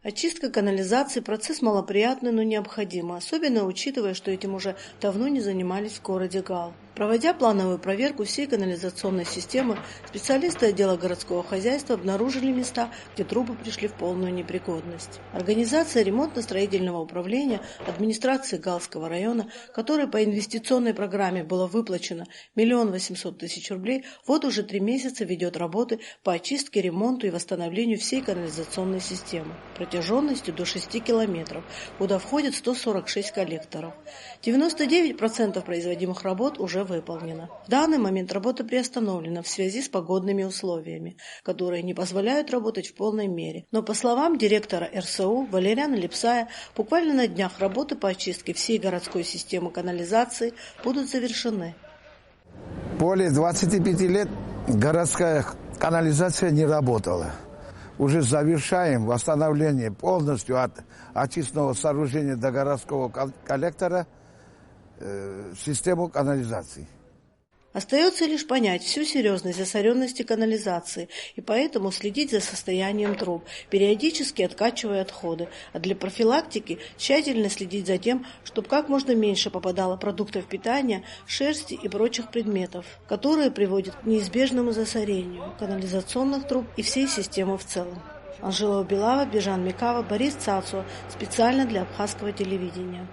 Очистка канализации – процесс малоприятный, но необходимый, особенно учитывая, что этим уже давно не занимались в городе Гал. Проводя плановую проверку всей канализационной системы, специалисты отдела городского хозяйства обнаружили места, где трубы пришли в полную непригодность. Организация ремонтно-строительного управления администрации Галского района, которой по инвестиционной программе было выплачено 1 800 000 рублей, вот уже 3 месяца ведет работы по очистке, ремонту и восстановлению всей канализационной системы протяженностью до 6 километров, куда входит 146 коллекторов. 99% производимых работ уже выполнено. В данный момент работа приостановлена в связи с погодными условиями, которые не позволяют работать в полной мере. Но по словам директора РСУ Валериана Липсая, буквально на днях работы по очистке всей городской системы канализации будут завершены. Более 25 лет городская канализация не работала. Уже завершаем восстановление полностью от очистного сооружения до городского коллектора систему канализации. Остается лишь понять всю серьезность засоренности канализации и поэтому следить за состоянием труб, периодически откачивая отходы, а для профилактики тщательно следить за тем, чтобы как можно меньше попадало продуктов питания, шерсти и прочих предметов, которые приводят к неизбежному засорению канализационных труб и всей системы в целом. Анжела Убилава, Бежан Микава, Борис Цацуа. Специально для Абхазского телевидения.